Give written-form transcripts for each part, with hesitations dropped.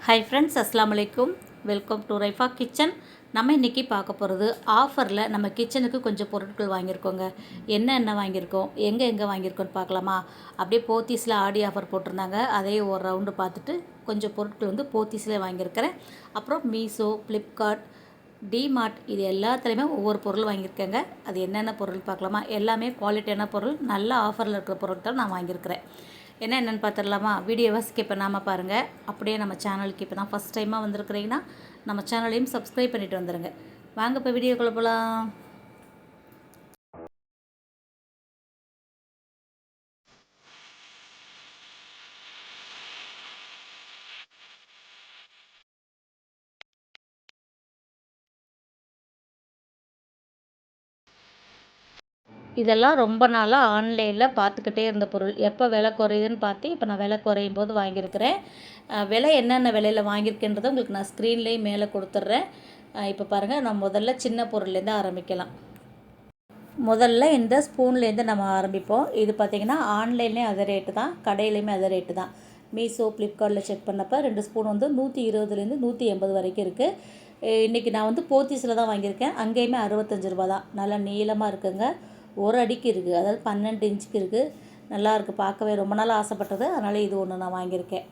Hi friends, அஸ்ஸலாமு அலைக்கும். Welcome to Raifa kitchen. நம்ம இன்றைக்கி பார்க்க போகிறது ஆஃபரில் நம்ம கிச்சனுக்கு கொஞ்சம் பொருட்கள் வாங்கியிருக்கோங்க. என்ன வாங்கியிருக்கோம், எங்கே வாங்கியிருக்கோன்னு பார்க்கலாமா? அப்படியே போத்தீஸில் ஆடி ஆஃபர் போட்டிருந்தாங்க. அதையே ஒரு ரவுண்டு பார்த்துட்டு கொஞ்சம் பொருட்கள் வந்து போத்தீஸில் வாங்கியிருக்கிறேன். அப்புறம் மீஷோ, ஃப்ளிப்கார்ட், டிமார்ட் இது எல்லாத்துலேயுமே ஒவ்வொரு பொருள் வாங்கியிருக்கேங்க. அது என்னென்ன பொருள் பார்க்கலாமா? எல்லாமே குவாலிட்டியான பொருள், நல்ல ஆஃபரில் இருக்கிற பொருட்கள் நான் வாங்கியிருக்கிறேன். என்னென்னு பார்த்துடலாமா? வீடியோவை ஸ்கிப் பண்ணாமல் பாருங்கள். அப்படியே நம்ம சேனலுக்கு இப்போ தான் ஃபஸ்ட் டைமாக வந்திருக்கிறீங்கன்னா நம்ம சேனலையும் சப்ஸ்கிரைப் பண்ணிவிட்டு வந்துடுங்க. வாங்க இப்போ வீடியோக்குள்ளே போகலாம். இதெல்லாம் ரொம்ப நாளாக ஆன்லைனில் பார்த்துக்கிட்டே இருந்த பொருள். எப்போ விலை குறையுதுன்னு பார்த்து இப்போ நான் விலை குறையும் போது வாங்கியிருக்கிறேன். விலை என்னென்ன விலையில் வாங்கியிருக்கேன்றதை உங்களுக்கு நான் ஸ்க்ரீன்லேயே மேலே கொடுத்துட்றேன். இப்போ பாருங்கள், நான் முதல்ல சின்ன பொருள்லேருந்து ஆரம்பிக்கலாம். முதல்ல இந்த ஸ்பூன்லேருந்து நம்ம ஆரம்பிப்போம். இது பார்த்திங்கன்னா ஆன்லைன்லேயும் அதே ரேட்டு தான், கடையிலையுமே அதே ரேட்டு தான். மீஷோ, ஃப்ளிப்கார்ட்டில் செக் பண்ணப்போ 2 ஸ்பூன் வந்து 120லேருந்து 180 வரைக்கும் இருக்குது. இன்றைக்கி நான் வந்து போத்தீஸில் தான் வாங்கியிருக்கேன். அங்கேயுமே 65 ரூபா தான். நல்லா நீளமாக இருக்குங்க. ஒரு அடிக்கு இருக்குது, அதாவது 12 இன்ச்சுக்கு இருக்குது. நல்லாயிருக்கு, பார்க்கவே ரொம்ப நாள் ஆசைப்பட்டது. அதனால் இது ஒன்று நான் வாங்கியிருக்கேன்.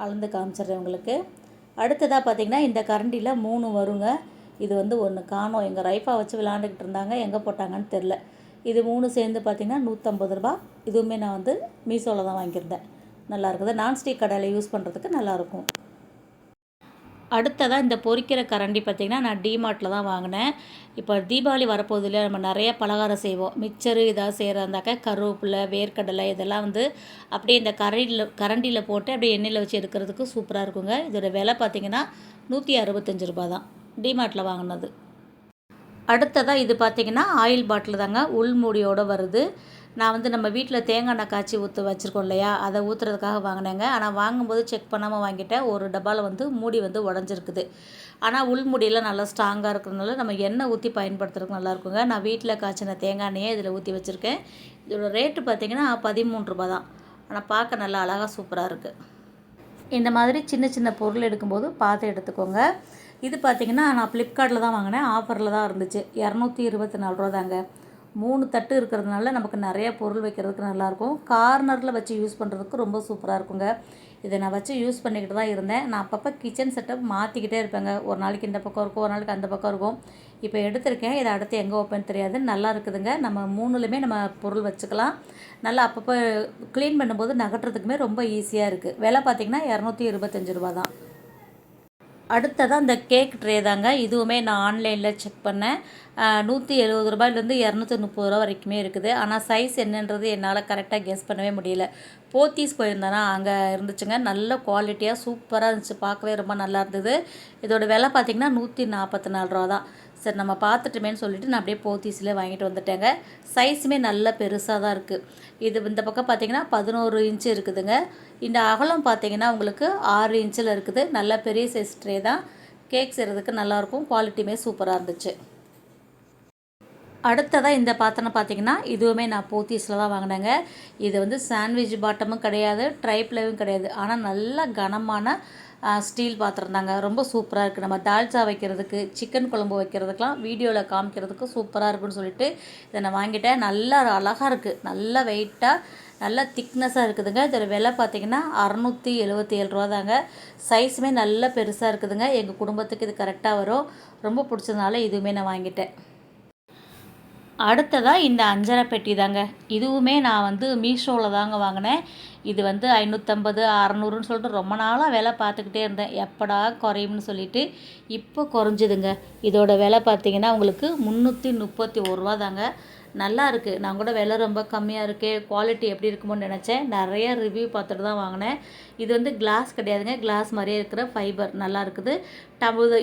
அளந்து காமிச்சிட்றேன் உங்களுக்கு. அடுத்ததாக பார்த்திங்கன்னா இந்த கரண்டியில் 3 வருங்க. இது வந்து ஒன்று காணோம். எங்கள் ரைஃபா வச்சு விளாண்டுக்கிட்டு இருந்தாங்க, எங்கே போட்டாங்கன்னு தெரில. இது 3 சேர்ந்து பார்த்திங்கன்னா 150 ரூபா. இதுவுமே நான் வந்து மீஷோவில் தான் வாங்கியிருந்தேன். நல்லா இருக்குது. நான்ஸ்டிக் கடையில் யூஸ் பண்ணுறதுக்கு நல்லாயிருக்கும். அடுத்ததாக இந்த பொரிக்கிற கரண்டி பார்த்திங்கன்னா நான் டிமார்ட்டில் தான் வாங்கினேன். இப்போ தீபாவளி வரப்போகுது இல்லையா, நம்ம நிறைய பலகாரம் செய்வோம். மிக்சரு ஏதாவது செய்கிறதாந்தாக்கா கருவேப்பிலை, வேர்க்கடலை இதெல்லாம் வந்து அப்படியே இந்த கரண்டியில் போட்டு அப்படியே எண்ணெயில் வச்சு எடுக்கிறதுக்கு சூப்பராக இருக்குங்க. இதோட விலை பார்த்திங்கன்னா 165 ரூபா தான், டிமார்ட்டில் வாங்கினது. அடுத்ததாக இது பார்த்திங்கன்னா ஆயில் பாட்டில் தாங்க, உள்மூடியோடு வருது. நான் வந்து நம்ம வீட்டில் தேங்காய் எண்ணெய் காய்ச்சி வச்சுருக்கோம் இல்லையா, அதை ஊற்றுறதுக்காக வாங்கினேங்க. ஆனால் வாங்கும்போது செக் பண்ணாமல் வாங்கிட்டேன். ஒரு டப்பாவில் வந்து மூடி வந்து உடஞ்சிருக்குது. ஆனால் உள்முடியெல்லாம் நல்லா ஸ்ட்ராங்காக இருக்கிறதுனால நம்ம எண்ணெய் ஊற்றி பயன்படுத்துறதுக்கு நல்லாயிருக்குங்க. நான் வீட்டில் காய்ச்சின தேங்காய் எண்ணெயே இதில் ஊற்றி வச்சுருக்கேன். இதோட ரேட்டு பார்த்திங்கன்னா 13 ரூபா தான். ஆனால் பார்க்க நல்லா அழகாக சூப்பராக இருக்குது. இந்த மாதிரி சின்ன சின்ன பொருள் எடுக்கும்போது பார்த்து எடுத்துக்கோங்க. இது பார்த்திங்கன்னா நான் ஃப்ளிப்கார்ட்டில் தான் வாங்கினேன். ஆஃபரில் தான் இருந்துச்சு. 224 ரூபா தாங்க. 3 தட்டு இருக்கிறதுனால நமக்கு நிறைய பொருள் வைக்கிறதுக்கு நல்லாயிருக்கும். கார்னரில் வச்சு யூஸ் பண்ணுறதுக்கு ரொம்ப சூப்பராக இருக்குங்க. இதை நான் வச்சு யூஸ் பண்ணிக்கிட்டு தான் இருந்தேன். நான் அப்பப்போ கிச்சன் செட்டப் மாற்றிக்கிட்டே இருப்பேங்க. ஒரு நாளைக்கு இந்த பக்கம் இருக்கும், ஒரு நாளைக்கு அந்த பக்கம் இருக்கும். இப்போ எடுத்திருக்கேன். இதை அடுத்து எங்கே வைப்பேன்னு தெரியாது. நல்லா இருக்குதுங்க. நம்ம 3லுமே நம்ம பொருள் வச்சுக்கலாம். நல்லா அப்பப்போ க்ளீன் பண்ணும்போது நகட்டுறதுக்குமே ரொம்ப ஈஸியாக இருக்குது. விலை பார்த்திங்கன்னா 225 ரூபா தான். அடுத்ததாக இந்த கேக் ட்ரே தாங்க. இதுவுமே நான் ஆன்லைனில் செக் பண்ணேன். 170 ரூபாயிலேருந்து 230 ரூபா வரைக்குமே இருக்குது. ஆனால் சைஸ் என்னன்றது என்னால் கரெக்டாக கெஸ் பண்ணவே முடியல. போத்தீஸ் போயிருந்தேன்னா அங்கே இருந்துச்சுங்க. நல்ல குவாலிட்டியாக சூப்பராக இருந்துச்சு, பார்க்கவே ரொம்ப நல்லா இருந்தது. இதோட விலை பார்த்திங்கன்னா 144 ரூபா தான். சரி, நம்ம பார்த்துட்டுமேன்னு சொல்லிவிட்டு நான் அப்படியே போத்தீஸில் வாங்கிட்டு வந்துட்டேங்க. சைஸுமே நல்ல பெருசாக தான் இருக்குது. இது இந்த பக்கம் பார்த்திங்கன்னா 11 இன்ச்சு இருக்குதுங்க. இந்த அகலம் பார்த்திங்கன்னா உங்களுக்கு 6 இன்ச்சில் இருக்குது. நல்ல பெரிய சைஸ் ட்ரே தான். கேக் செய்கிறதுக்கு நல்லாயிருக்கும். குவாலிட்டியுமே சூப்பராக இருந்துச்சு. அடுத்ததாக இந்த பாத்திரம் பார்த்திங்கன்னா இதுவுமே நான் போத்தீஸில் தான் வாங்கினேங்க. இது வந்து சாண்ட்விச் பாட்டமும் கிடையாது, ட்ரைப்ளவும் கிடையாது. ஆனால் நல்ல கனமான ஸ்டீல் பாத்திரம் தாங்க. ரொம்ப சூப்பராக இருக்குது. நம்ம தால்ச்சா வைக்கிறதுக்கு, சிக்கன் குழம்பு வைக்கிறதுக்கெலாம் வீடியோவில் காமிக்கிறதுக்கு சூப்பராக இருக்குன்னு சொல்லிட்டு இதை நான் வாங்கிட்டேன். நல்லா அழகாக இருக்குது. நல்ல வெயிட்டாக, நல்ல திக்னஸாக இருக்குதுங்க. இதோட விலை பார்த்திங்கன்னா 677 ரூபா தாங்க. சைஸுமே நல்ல பெருசாக இருக்குதுங்க. எங்கள் குடும்பத்துக்கு இது கரெக்டாக வரும். ரொம்ப பிடிச்சதுனால இதுவுமே நான் வாங்கிட்டேன். அடுத்ததாக இந்த அஞ்சரை பெட்டி தாங்க. இதுவுமே நான் வந்து மீஷோவில் தாங்க வாங்கினேன். இது வந்து 550, 600ன்னு சொல்லிட்டு ரொம்ப நாளாக விலை பார்த்துக்கிட்டே இருந்தேன், எப்படா குறையும்னு சொல்லிட்டு. இப்போ குறைஞ்சிதுங்க. இதோட விலை பார்த்திங்கன்னா உங்களுக்கு 331 ரூபா தாங்க. நல்லா இருக்குது. நான் கூட விலை ரொம்ப கம்மியாக இருக்கே, குவாலிட்டி எப்படி இருக்குமோன்னு நினச்சேன். நிறைய ரிவ்யூ பார்த்துட்டு தான் வாங்கினேன். இது வந்து கிளாஸ் கிடையாதுங்க, கிளாஸ் மாதிரியே இருக்கிற ஃபைபர் நல்லா இருக்குது.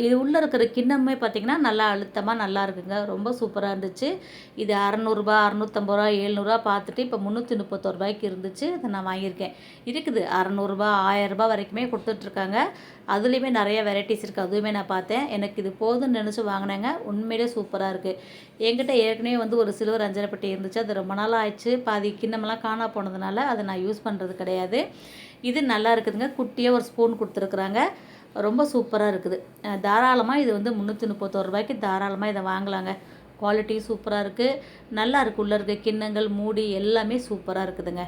இது உள்ளே இருக்கிற கிண்ணமே பார்த்திங்கன்னா நல்லா அழுத்தமாக நல்லா இருக்குங்க. ரொம்ப சூப்பராக இருந்துச்சு. இது 600ரூபா, 650 ரூபா, 700 பார்த்துட்டு இப்போ 331 ரூபாய்க்கு இருந்துச்சு. அதை நான் வாங்கியிருக்கேன். இருக்குது 600ரூபா, 1000 ரூபா வரைக்குமே கொடுத்துட்ருக்காங்க. அதுலேயுமே நிறைய வெரைட்டிஸ் இருக்குது. அதுவுமே நான் பார்த்தேன். எனக்கு இது போதும்னு நினச்சி வாங்கினேங்க. உண்மையிலே சூப்பராக இருக்குது. என்கிட்ட ஏற்கனவே வந்து ஒரு சில்வர் அஞ்சரை பெட்டி இருந்துச்சு. அது ரொம்ப நாள் ஆயிடுச்சு. பாதி கிண்ணமெல்லாம் காணா போனதுனால அதை நான் யூஸ் பண்ணுறது கிடையாது. இது நல்லா இருக்குதுங்க. குட்டியாக ஒரு ஸ்பூன் கொடுத்துருக்குறாங்க. ரொம்ப சூப்பராக இருக்குது. தாராளமாக இது வந்து ரூ. 331 தாராளமாக இதை வாங்கலாங்க. குவாலிட்டி சூப்பராக இருக்குது. நல்லா இருக்குது. உள்ளே இருக்க கிண்ணங்கள், மூடி எல்லாமே சூப்பராக இருக்குதுங்க.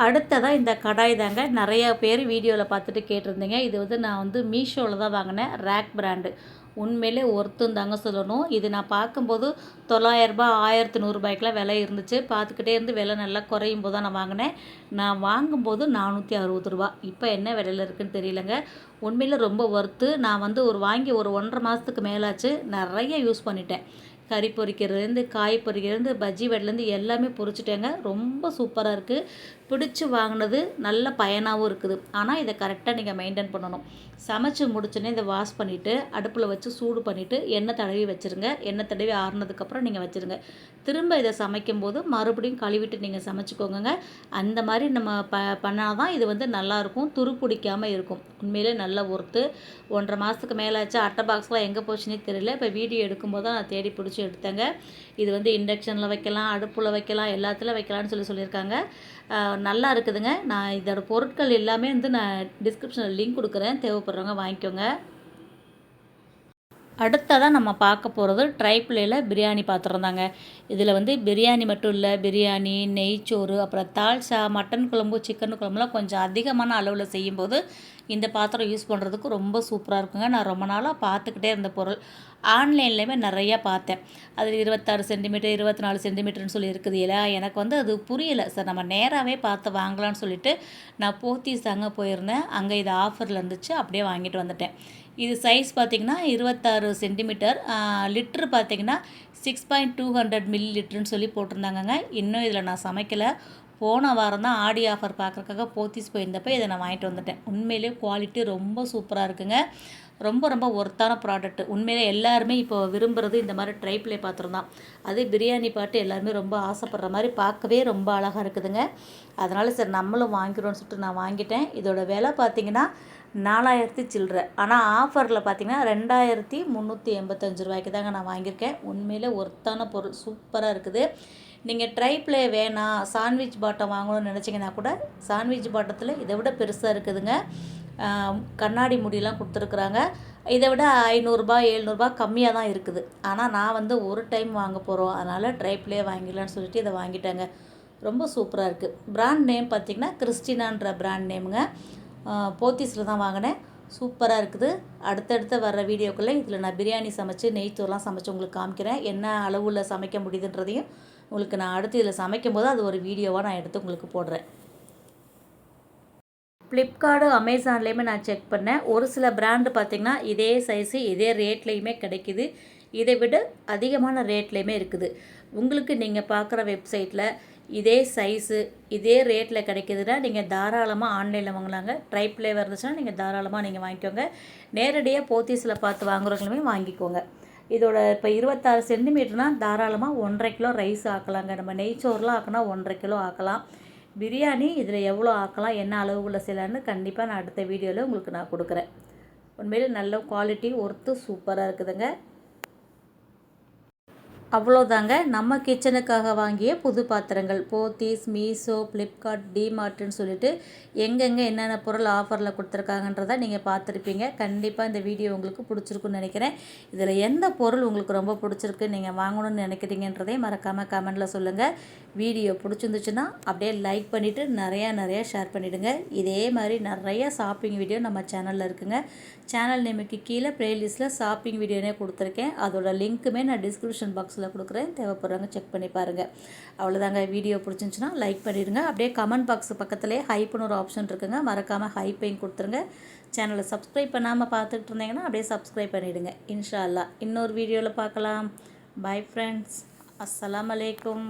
அடுத்ததாக இந்த கடாய் தாங்க. நிறையா பேர் வீடியோவில் பார்த்துட்டு கேட்டிருந்தீங்க. இது வந்து நான் வந்து மீஷோவில் தான் வாங்கினேன். Rack brand. உண்மையிலே ஒர்த்துன்னு தாங்க சொல்லணும். இது நான் பார்க்கும்போது ரூ. 900 1100 விலை இருந்துச்சு. பார்த்துக்கிட்டே இருந்து விலை நல்லா குறையும் போது தான் நான் வாங்கினேன். நான் வாங்கும்போது ரூ. 460. இப்போ என்ன விலையில் இருக்குதுன்னு தெரியலங்க. உண்மையில் ரொம்ப ஒர்த்து. நான் வந்து வாங்கி ஒரு 1.5 மாதத்துக்கு மேலாச்சு. நிறைய யூஸ் பண்ணிட்டேன். கறி பொரிக்கிறதுலேருந்து, காய் பொரிக்கிறதுலேருந்து, பஜ்ஜி வடைலேருந்து எல்லாமே பொரிச்சிட்டேங்க. ரொம்ப சூப்பராக இருக்குது. பிடிச்சி வாங்கினது நல்ல பயனாகவும் இருக்குது. ஆனால் இதை கரெக்டாக நீங்கள் மெயின்டைன் பண்ணணும். சமைச்சு முடிச்சோன்னே இதை வாஷ் பண்ணிவிட்டு அடுப்பில் வச்சு சூடு பண்ணிவிட்டு எண்ணெய் தடவி வச்சுருங்க. எண்ணெய் தடவி ஆறுனதுக்கப்புறம் நீங்கள் வச்சுருங்க. திரும்ப இதை சமைக்கும்போது மறுபடியும் கழுவிட்டு நீங்கள் சமைச்சிக்கோங்க. அந்த மாதிரி நம்ம பண்ணால் தான் இது வந்து நல்லாயிருக்கும். துரு பிடிக்காமல் இருக்கும். உண்மையிலே நல்ல ஒர்த்து. 1.5 மாதத்துக்கு மேலே ஆச்சு. அட்டை பாக்ஸ்லாம் எங்கே போச்சுன்னே தெரியல. இப்போ வீடியோ எடுக்கும்போது தான் நான் தேடி பிடிச்சி எடுத்தேங்க. இது வந்து இண்டக்ஷனில் வைக்கலாம், அடுப்பில் வைக்கலாம், எல்லாத்துலையும் வைக்கலாம்னு சொல்லியிருக்காங்க. நல்லா இருக்குதுங்க. நான் இதோட பொருட்கள் எல்லாமே வந்து நான் டிஸ்கிரிப்ஷனில் லிங்க் கொடுக்குறேன். தேவைப்படுறவங்க வாங்கிக்கோங்க. அடுத்ததாக நம்ம பார்க்க போகிறது ட்ரைப்ளேயில் பிரியாணி பாத்திரம் தாங்க. இதில் வந்து பிரியாணி மட்டும் இல்லை, பிரியாணி, நெய்ச்சோறு, அப்புறம் தால்சா, மட்டன் குழம்பு, சிக்கன் குழம்புலாம் கொஞ்சம் அதிகமான அளவில் செய்யும்போது இந்த பாத்திரம் யூஸ் பண்ணுறதுக்கு ரொம்ப சூப்பராக இருக்குங்க. நான் ரொம்ப நாளாக பார்த்துக்கிட்டே இருந்த பொருள். ஆன்லைன்லேயுமே நிறையா பார்த்தேன். அதில் 26 சென்டிமீட்டர் 24 சென்டிமீட்டர்னு சொல்லி இருக்குது. இல்லை எனக்கு வந்து அது புரியலை. சார் நம்ம நேராகவே பார்த்து வாங்கலாம்னு சொல்லிட்டு நான் போத்தீஸ் தாங்க போயிருந்தேன். அங்கே இது ஆஃபரில் இருந்துச்சு. அப்படியே வாங்கிட்டு வந்துட்டேன். இது சைஸ் பார்த்திங்கன்னா 26 சென்டிமீட்டர். லிட்ரு பார்த்திங்கன்னா 6.200 மில்லி லிட்டருன்னு சொல்லி போட்டிருந்தாங்கங்க. இன்னும் இதில் நான் சமைக்கலை. போன வாரம் தான் ஆடி ஆஃபர் பார்க்குறக்காக போத்தீஸ் போயிருந்தப்போ இதை நான் வாங்கிட்டு வந்துட்டேன். உண்மையிலே குவாலிட்டி ரொம்ப சூப்பராக இருக்குங்க. ரொம்ப ரொம்ப ஒர்த்தான ப்ராடக்ட். உண்மையிலே எல்லாருமே இப்போ விரும்புகிறது இந்த மாதிரி ட்ரைப்ளே பாத்திரம் தான். அது பிரியாணி பாட்டு எல்லாருமே ரொம்ப ஆசைப்படுற மாதிரி பார்க்கவே ரொம்ப அழகாக இருக்குதுங்க. அதனால் சரி நம்மளும் வாங்கிக்கிறோன்னு சொல்லிட்டு நான் வாங்கிட்டேன். இதோட விலை பார்த்திங்கன்னா 4000 சில்லற. ஆனால் ஆஃபரில் பார்த்திங்கன்னா 2385 தாங்க நான் வாங்கியிருக்கேன். உண்மையிலே ஒர்த்தான பொருள் சூப்பராக இருக்குது. நீங்கள் ட்ரைப்ளே வேணாம், சாண்ட்விச் பாட்டம் வாங்கணும்னு நினச்சிங்கன்னா கூட சாண்ட்விச் பாட்டத்தில் இதை விட பெருசாக இருக்குதுங்க. கண்ணாடி முடியெல்லாம் கொடுத்துருக்குறாங்க. இதை விட 500 700 கம்மியாக தான் இருக்குது. ஆனால் நான் வந்து ஒரு டைம் வாங்க போகிறோம். அதனால் ட்ரைப்ளே வாங்கிடலான்னு சொல்லிட்டு இதை வாங்கிட்டேங்க. ரொம்ப சூப்பராக இருக்குது. பிராண்ட் நேம் பார்த்திங்கன்னா கிறிஸ்டினான்ற பிராண்ட் நேமுங்க. போத்தீஸில் தான் வாங்கினேன். சூப்பராக இருக்குது. அடுத்தடுத்து வர்ற வீடியோக்குள்ளே இதில் நான் பிரியாணி சமைச்சு நெய்ச்சோறுலாம் சமைச்சு உங்களுக்கு காமிக்கிறேன். என்ன அளவில் சமைக்க முடியுதுன்றதையும் உங்களுக்கு நான் அடுத்து இதில் சமைக்கும் போது அது ஒரு வீடியோவாக நான் எடுத்து உங்களுக்கு போடுறேன். ஃப்ளிப்கார்டு, அமேசான்லேயுமே நான் செக் பண்ணேன். ஒரு சில பிராண்டு பார்த்திங்கன்னா இதே சைஸு இதே ரேட்லேயுமே கிடைக்கிது. இதை விட அதிகமான ரேட்லேயுமே இருக்குது. உங்களுக்கு நீங்கள் பார்க்குற வெப்சைட்டில் இதே சைஸு இதே ரேட்டில் கிடைக்கிதுன்னா நீங்கள் தாராளமாக ஆன்லைனில் வாங்கலாங்க. ட்ரைப்ளே இருந்துச்சுன்னா நீங்கள் தாராளமாக நீங்கள் வாங்கிக்கோங்க. நேரடியாக போத்தீஸில் பார்த்து வாங்குறவங்களுமே வாங்கிக்கோங்க. இதோட இப்போ 26 சென்டிமீட்டர்னால் தாராளமாக 1.5 கிலோ ரைஸ் ஆக்கலாங்க. நம்ம நெய்ச்சோறுலாம் ஆக்கினா 1.5 கிலோ ஆக்கலாம். பிரியாணி இதில் எவ்வளோ ஆக்கலாம், என்ன அளவுக்குள்ள செய்யலான்னு கண்டிப்பாக நான் அடுத்த வீடியோவில் உங்களுக்கு நான் கொடுக்குறேன். உண்மையிலே நல்ல குவாலிட்டி ஒர்த்து சூப்பராக இருக்குதுங்க. அவ்வளோதாங்க நம்ம கிச்சனுக்காக வாங்கிய புது பாத்திரங்கள். போத்தீஸ், மீஷோ, ஃப்ளிப்கார்ட், டிமார்ட்னு சொல்லிட்டு எங்கெங்கே என்னென்ன பொருள் ஆஃபரில் கொடுத்துருக்காங்கன்றதை நீங்கள் பார்த்துருப்பீங்க. கண்டிப்பாக இந்த வீடியோ உங்களுக்கு பிடிச்சிருக்குன்னு நினைக்கிறேன். இதில் எந்த பொருள் உங்களுக்கு ரொம்ப பிடிச்சிருக்கு, நீங்கள் வாங்கணும்னு நினைக்கிறீங்கன்றதையும் மறக்காமல் கமெண்டில் சொல்லுங்கள். வீடியோ பிடிச்சிருந்துச்சுன்னா அப்படியே லைக் பண்ணிவிட்டு நிறையா ஷேர் பண்ணிவிடுங்க. இதே மாதிரி நிறைய ஷாப்பிங் வீடியோ நம்ம சேனலில் இருக்குங்க. சேனல் நேமுக்கு கீழே ப்ளேலிஸ்ட்டில் ஷாப்பிங் வீடியோனே கொடுத்துருக்கேன். அதோட லிங்க்குமே நான் டிஸ்கிரிப்ஷன் பாக்ஸில் கொடுக்குறேன். தேவைப்படுறவங்க செக் பண்ணி பாருங்கள். அவ்வளோதாங்க. வீடியோ பிடிச்சிருந்துச்சுன்னா லைக் பண்ணிடுங்க. அப்படியே கமெண்ட் பாக்ஸ் பக்கத்துலேயே ஹைப்புன்னு ஒரு ஆப்ஷன் இருக்குங்க. மறக்காமல் ஹைப்பையும் கொடுத்துருங்க. சேனலை சப்ஸ்கிரைப் பண்ணாமல் பார்த்துட்டு இருந்தீங்கன்னா அப்படியே சப்ஸ்கிரைப் பண்ணிவிடுங்க. இன்ஷா அல்லாஹ் இன்னொரு வீடியோவில் பார்க்கலாம். Bye friends. அஸ்ஸலாமு அலைக்கும்.